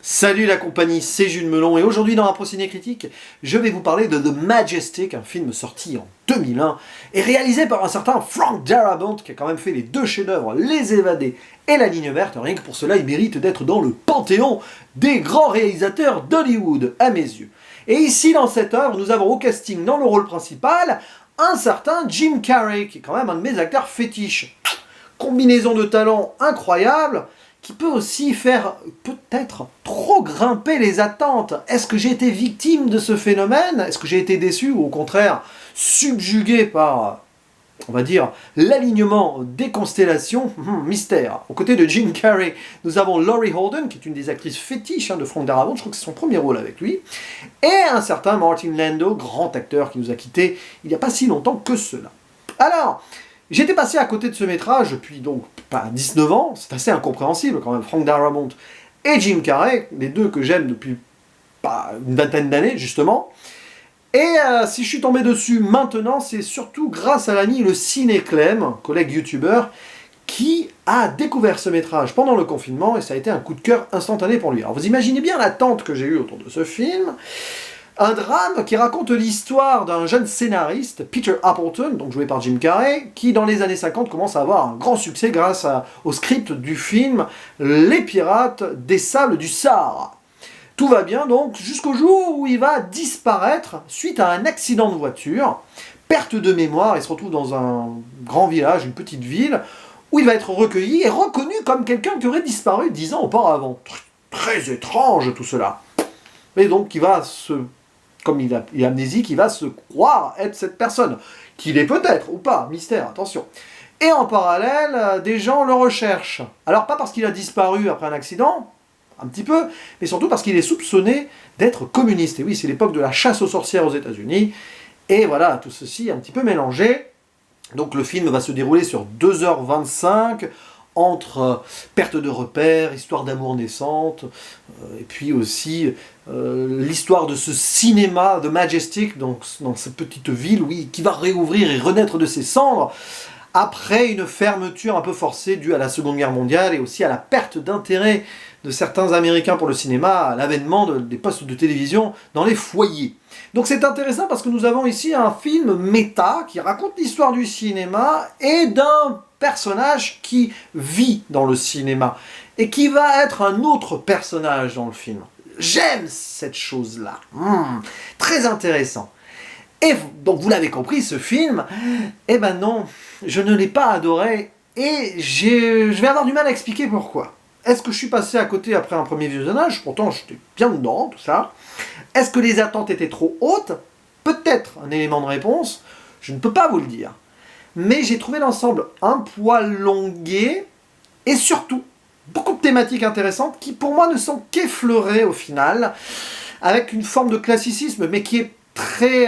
Salut la compagnie, c'est Jules Melon et aujourd'hui dans Impro Ciné Critique, je vais vous parler de The Majestic, un film sorti en 2001 et réalisé par un certain Frank Darabont qui a quand même fait les deux chefs-d'œuvre Les Évadés et La Ligne Verte. Rien que pour cela, il mérite d'être dans le panthéon des grands réalisateurs d'Hollywood, à mes yeux. Et ici, dans cette œuvre, nous avons au casting dans le rôle principal un certain Jim Carrey, qui est quand même un de mes acteurs fétiches. Combinaison de talents incroyable, qui peut aussi faire peut-être trop grimper les attentes. Est-ce que j'ai été victime de ce phénomène? Est-ce que j'ai été déçu ou au contraire subjugué par, on va dire, l'alignement des constellations? Mystère. Aux côtés de Jim Carrey, nous avons Laurie Holden, qui est une des actrices fétiches de Frank Darabont, je crois que c'est son premier rôle avec lui, et un certain Martin Landau, grand acteur qui nous a quittés il n'y a pas si longtemps que cela. Alors, j'étais passé à côté de ce métrage depuis donc pas 19 ans, c'est assez incompréhensible quand même, Frank Darabont et Jim Carrey, les deux que j'aime depuis une vingtaine d'années justement. Et si je suis tombé dessus maintenant, c'est surtout grâce à l'ami le Ciné Clem, collègue youtubeur, qui a découvert ce métrage pendant le confinement et ça a été un coup de cœur instantané pour lui. Alors vous imaginez bien l'attente que j'ai eue autour de ce film. Un drame qui raconte l'histoire d'un jeune scénariste, Peter Appleton, donc joué par Jim Carrey, qui dans les années 50 commence à avoir un grand succès grâce au script du film Les Pirates des Sables du Sahara. Tout va bien donc jusqu'au jour où il va disparaître suite à un accident de voiture, perte de mémoire, il se retrouve dans un grand village, une petite ville, où il va être recueilli et reconnu comme quelqu'un qui aurait disparu 10 ans auparavant. Très étrange tout cela. Mais donc il va comme il est amnésique, il va se croire être cette personne, qu'il est peut-être ou pas, mystère, attention. Et en parallèle, des gens le recherchent. Alors pas parce qu'il a disparu après un accident, un petit peu, mais surtout parce qu'il est soupçonné d'être communiste. Et oui, c'est l'époque de la chasse aux sorcières aux États-Unis. Et voilà, tout ceci un petit peu mélangé. Donc le film va se dérouler sur 2h25, entre perte de repères, histoire d'amour naissante, et puis aussi l'histoire de ce cinéma de Majestic, donc dans cette petite ville, oui, qui va réouvrir et renaître de ses cendres, après une fermeture un peu forcée due à la Seconde Guerre mondiale, et aussi à la perte d'intérêt de certains Américains pour le cinéma, à l'avènement des postes de télévision dans les foyers. Donc c'est intéressant parce que nous avons ici un film méta qui raconte l'histoire du cinéma et d'un personnage qui vit dans le cinéma et qui va être un autre personnage dans le film. J'aime cette chose-là. Très intéressant. Et donc vous l'avez compris, ce film, eh ben non, je ne l'ai pas adoré et je vais avoir du mal à expliquer pourquoi. Est-ce que je suis passé à côté après un premier visionnage? Pourtant j'étais bien dedans, tout ça. Est-ce que les attentes étaient trop hautes? Peut-être un élément de réponse, je ne peux pas vous le dire. Mais j'ai trouvé l'ensemble un poil longué, et surtout, beaucoup de thématiques intéressantes qui pour moi ne sont qu'effleurées au final, avec une forme de classicisme, mais qui est très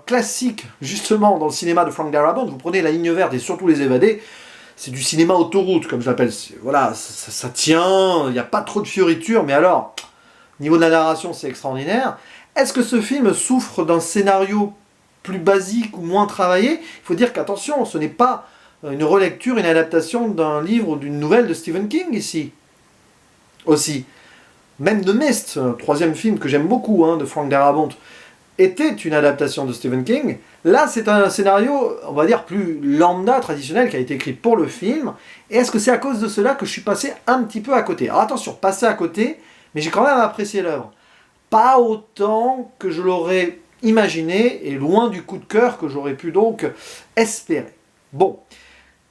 classique, justement, dans le cinéma de Frank Darabont. Vous prenez La Ligne Verte et surtout Les Évadés, c'est du cinéma autoroute, comme je l'appelle. Voilà, ça tient, il n'y a pas trop de fioritures, mais alors, au niveau de la narration, c'est extraordinaire. Est-ce que ce film souffre d'un scénario plus basique ou moins travaillé? Il faut dire qu'attention, ce n'est pas une relecture, une adaptation d'un livre ou d'une nouvelle de Stephen King ici. Aussi. Même The Mist, un troisième film que j'aime beaucoup de Frank Darabont, était une adaptation de Stephen King. Là, c'est un scénario, on va dire, plus lambda, traditionnel, qui a été écrit pour le film. Et est-ce que c'est à cause de cela que je suis passé un petit peu à côté? Alors attention, passé à côté, mais j'ai quand même apprécié l'œuvre. Pas autant que je l'aurais imaginé, et loin du coup de cœur que j'aurais pu donc espérer. Bon,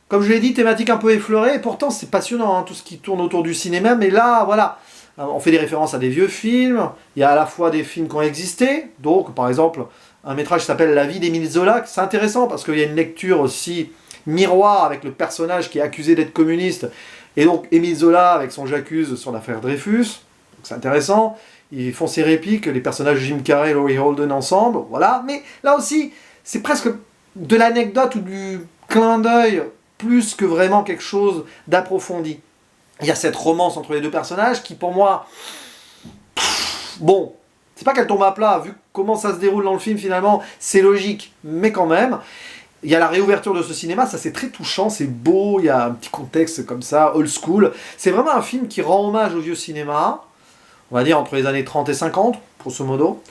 comme je l'ai dit, thématique un peu effleurée, et pourtant c'est passionnant, tout ce qui tourne autour du cinéma, mais là, voilà, on fait des références à des vieux films, il y a à la fois des films qui ont existé, donc par exemple, un métrage qui s'appelle La vie d'Émile Zola, c'est intéressant parce qu'il y a une lecture aussi miroir avec le personnage qui est accusé d'être communiste, et donc Émile Zola avec son J'accuse sur l'affaire Dreyfus, c'est intéressant. Ils font ces répliques, les personnages Jim Carrey et Laurie Holden ensemble, voilà. Mais là aussi, c'est presque de l'anecdote ou du clin d'œil, plus que vraiment quelque chose d'approfondi. Il y a cette romance entre les deux personnages qui, pour moi, bon, c'est pas qu'elle tombe à plat, vu comment ça se déroule dans le film finalement, c'est logique, mais quand même. Il y a la réouverture de ce cinéma, ça c'est très touchant, c'est beau, il y a un petit contexte comme ça, old school. C'est vraiment un film qui rend hommage au vieux cinéma, on va dire entre les années 30 et 50, grosso modo.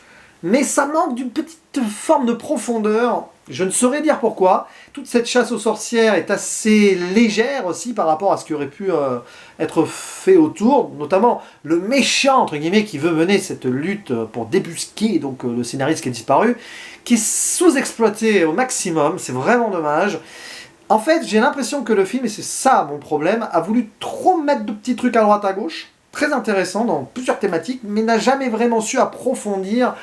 Mais ça manque d'une petite forme de profondeur. Je ne saurais dire pourquoi. Toute cette chasse aux sorcières est assez légère aussi par rapport à ce qui aurait pu être fait autour. Notamment le méchant, entre guillemets, qui veut mener cette lutte pour débusquer donc, le scénariste qui a disparu, qui est sous-exploité au maximum. C'est vraiment dommage. En fait, j'ai l'impression que le film, et c'est ça mon problème, a voulu trop mettre de petits trucs à droite à gauche, très intéressants dans plusieurs thématiques, mais n'a jamais vraiment su approfondir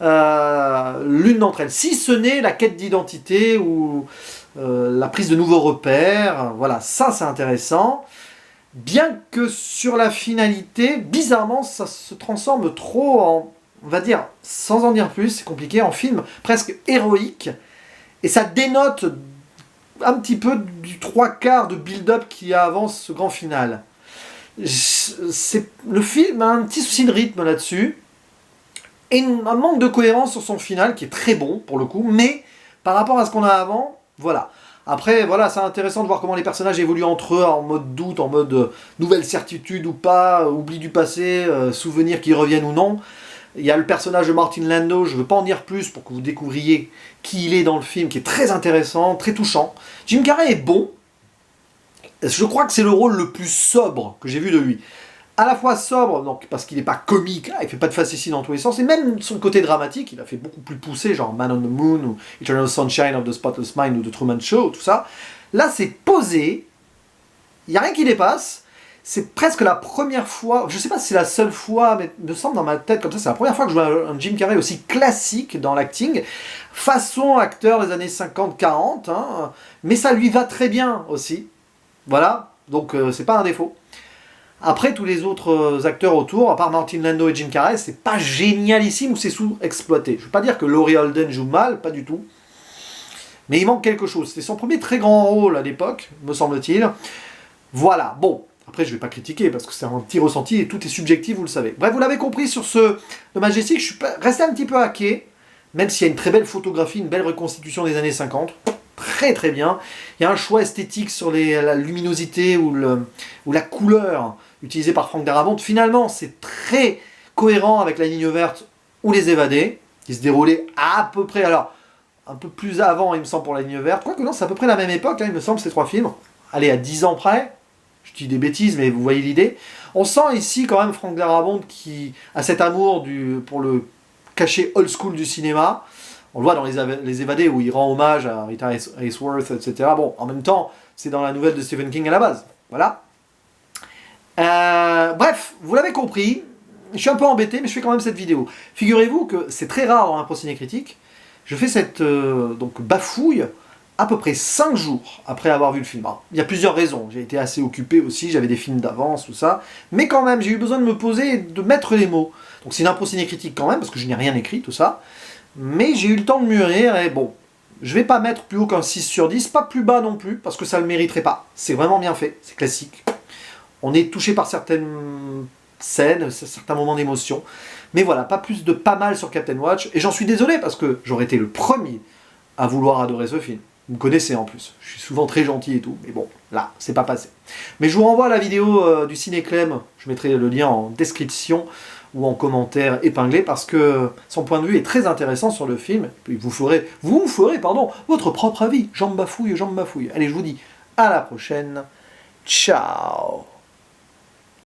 l'une d'entre elles, si ce n'est la quête d'identité ou la prise de nouveaux repères. Voilà, ça c'est intéressant. Bien que sur la finalité, bizarrement, ça se transforme trop en, on va dire, sans en dire plus, c'est compliqué, en film presque héroïque, et ça dénote un petit peu du trois quarts de build-up qu'il y a avant ce grand final. Le film a un petit souci de rythme là-dessus, et un manque de cohérence sur son final, qui est très bon, pour le coup, mais par rapport à ce qu'on a avant, voilà. Après, voilà, c'est intéressant de voir comment les personnages évoluent entre eux, en mode doute, en mode nouvelle certitude ou pas, oubli du passé, souvenirs qui reviennent ou non. Il y a le personnage de Martin Landau, je ne veux pas en dire plus pour que vous découvriez qui il est dans le film, qui est très intéressant, très touchant. Jim Carrey est bon. Je crois que c'est le rôle le plus sobre que j'ai vu de lui. À la fois sobre, donc, parce qu'il n'est pas comique, il ne fait pas de facéties dans tous les sens, et même son côté dramatique, il a fait beaucoup plus poussé, genre Man on the Moon, ou Eternal Sunshine of the Spotless Mind, ou The Truman Show, tout ça. Là, c'est posé, il n'y a rien qui dépasse, c'est presque la première fois, je ne sais pas si c'est la seule fois, mais il me semble dans ma tête comme ça, c'est la première fois que je vois un Jim Carrey aussi classique dans l'acting, façon acteur des années 50-40, hein, mais ça lui va très bien aussi. Voilà, donc c'est pas un défaut. Après, tous les autres acteurs autour, à part Martin Landau et Jim Carrey, c'est pas génialissime ou c'est sous-exploité. Je veux pas dire que Laurie Holden joue mal, pas du tout. Mais il manque quelque chose. C'était son premier très grand rôle à l'époque, me semble-t-il. Voilà, bon. Après, je vais pas critiquer parce que c'est un petit ressenti et tout est subjectif, vous le savez. Bref, vous l'avez compris sur ce The Majestic, je suis resté un petit peu hacké, même s'il y a une très belle photographie, une belle reconstitution des années 50. Très très bien. Il y a un choix esthétique sur la luminosité ou la couleur utilisée par Frank Darabont. Finalement, c'est très cohérent avec La Ligne Verte ou Les Évadés, qui se déroulaient à peu près, alors, un peu plus avant, il me semble, pour La Ligne Verte. Quoique non, c'est à peu près la même époque, hein, il me semble, ces trois films. Allez, à 10 ans près. Je dis des bêtises, mais vous voyez l'idée. On sent ici quand même Frank Darabont qui a cet amour pour le cachet old school du cinéma. On le voit dans Les Évadés où il rend hommage à Rita Hayworth, etc. Bon, en même temps, c'est dans la nouvelle de Stephen King à la base. Voilà. Bref, vous l'avez compris. Je suis un peu embêté, mais je fais quand même cette vidéo. Figurez-vous que c'est très rare dans un procès critique. Je fais cette donc bafouille à peu près 5 jours après avoir vu le film. Alors, il y a plusieurs raisons. J'ai été assez occupé aussi, j'avais des films d'avance, tout ça. Mais quand même, j'ai eu besoin de me poser et de mettre les mots. Donc c'est une impro ciné-critique quand même, parce que je n'ai rien écrit, tout ça. Mais j'ai eu le temps de mûrir et bon, je vais pas mettre plus haut qu'un 6 sur 10, pas plus bas non plus, parce que ça le mériterait pas. C'est vraiment bien fait, c'est classique. On est touché par certaines scènes, certains moments d'émotion. Mais voilà, pas plus de pas mal sur Captain Watch. Et j'en suis désolé, parce que j'aurais été le premier à vouloir adorer ce film. Vous me connaissez en plus, je suis souvent très gentil et tout, mais bon, là, c'est pas passé. Mais je vous renvoie à la vidéo du Ciné-Clem, je mettrai le lien en description, ou en commentaire épinglé, parce que son point de vue est très intéressant sur le film, et puis vous ferez votre propre avis. Jambe bafouille, jambe bafouille. Allez, je vous dis à la prochaine. Ciao.